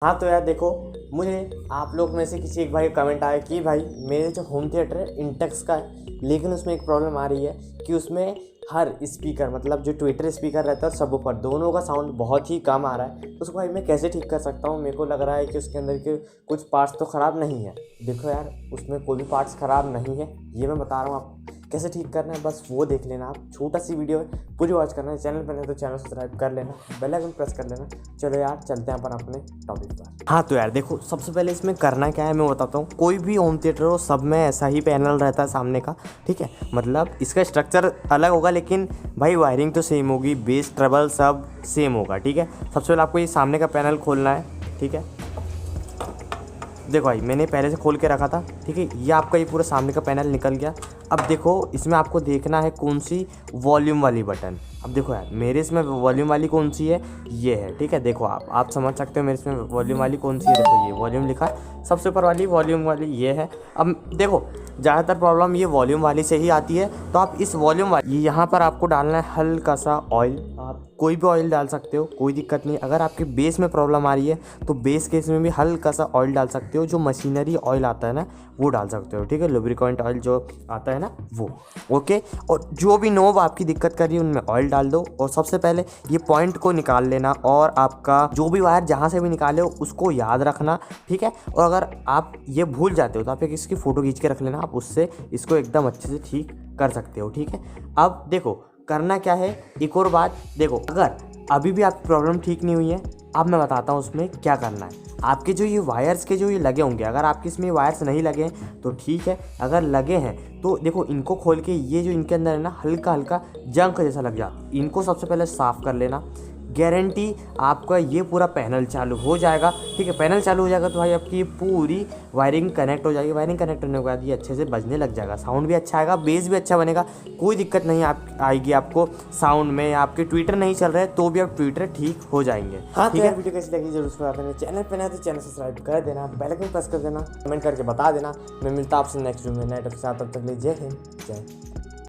हाँ तो यार देखो, मुझे आप लोग में से किसी एक भाई का कमेंट आया कि भाई मेरे जो होम थिएटर है इंटेक्स का है, लेकिन उसमें एक प्रॉब्लम आ रही है कि उसमें हर स्पीकर मतलब जो ट्विटर स्पीकर रहता है और सबवूफर दोनों का साउंड बहुत ही कम आ रहा है। तो उसको भाई मैं कैसे ठीक कर सकता हूँ? मेरे को लग रहा है कि उसके अंदर के कुछ पार्ट्स तो ख़राब नहीं है। देखो यार, उसमें कोई भी पार्ट्स ख़राब नहीं है, ये मैं बता रहा हूँ आपको कैसे ठीक करना है। बस वो देख लेना आप, छोटा सी वीडियो है, पूरी वॉच करना है। चैनल पर नहीं तो चैनल सब्सक्राइब कर लेना, बेल आइकन प्रेस कर लेना। चलो यार चलते हैं अपन अपने टॉपिक पर। हाँ तो यार देखो, सबसे पहले इसमें करना क्या है मैं बताता हूँ। कोई भी होम थिएटर हो सब में ऐसा ही पैनल रहता है सामने का, ठीक है। मतलब इसका स्ट्रक्चर अलग होगा लेकिन भाई वायरिंग तो सेम होगी, बेस ट्रबल सब सेम होगा, ठीक है। सबसे पहले आपको ये सामने का पैनल खोलना है, ठीक है। देखो भाई मैंने पहले से खोल के रखा था, ठीक है। ये आपका ये पूरा सामने का पैनल निकल गया। अब देखो इसमें आपको देखना है कौन सी वॉल्यूम वाली बटन। अब देखो यार मेरे इसमें वॉल्यूम वाली कौन सी है, ये है, ठीक है। देखो आप समझ सकते हो मेरे इसमें वॉल्यूम वाली कौन सी है। देखो ये वॉल्यूम लिखा है, सबसे ऊपर वाली वॉल्यूम वाली ये है। अब देखो ज़्यादातर प्रॉब्लम ये वॉल्यूम वाली से ही आती है, तो आप इस वॉल्यूम वाली यहाँ पर आपको डालना है हल्का सा ऑयल। आप कोई भी ऑयल डाल सकते हो, कोई दिक्कत नहीं। अगर आपके बेस में प्रॉब्लम आ रही है तो बेस के इसमें भी हल्का सा ऑयल डाल सकते हो। जो मशीनरी ऑयल आता है ना वो डाल सकते हो, ठीक है। लुब्रिकेंट ऑयल जो आता है ना वो, ओके। और जो भी नोब आपकी दिक्कत कर रही है उनमें ऑयल डाल दो। और सबसे पहले ये पॉइंट को निकाल लेना, और आपका जो भी वायर जहाँ से भी निकाले हो उसको याद रखना, ठीक है। और अगर आप ये भूल जाते हो तो आप एक इसकी फ़ोटो खींच के रख लेना, आप उससे इसको एकदम अच्छे से ठीक कर सकते हो, ठीक है। अब देखो करना क्या है, एक और बात देखो, अगर अभी भी आपकी प्रॉब्लम ठीक नहीं हुई है, अब मैं बताता हूँ उसमें क्या करना है। आपके जो ये वायर्स के जो ये लगे होंगे, अगर आपके इसमें वायर्स नहीं लगे हैं तो ठीक है, अगर लगे हैं तो देखो इनको खोल के ये जो इनके अंदर है ना हल्का हल्का जंग जैसा लग जाता, इनको सबसे पहले साफ़ कर लेना। गारंटी आपका ये पूरा पैनल चालू हो जाएगा, ठीक है। पैनल चालू हो जाएगा तो भाई आपकी पूरी वायरिंग कनेक्ट हो जाएगी। वायरिंग कनेक्ट होने के बाद ये अच्छे से बजने लग जाएगा, साउंड भी अच्छा आएगा, बेस भी अच्छा बनेगा, कोई दिक्कत नहीं आएगी आपको साउंड में। आपके ट्विटर नहीं चल रहे तो भी आप ट्विटर ठीक हो जाएंगे। हाँ ठीक है, वीडियो कैसी लगी जरूर उसमें बताना। चैनल पर नया तो चैनल सब्सक्राइब कर देना, बेल आइकन प्रेस कर देना, कमेंट करके बता देना। मैं मिलता आपसे नेक्स्ट वीडियो में नए टॉपिक के साथ। तब तक ले जय हिंद, जय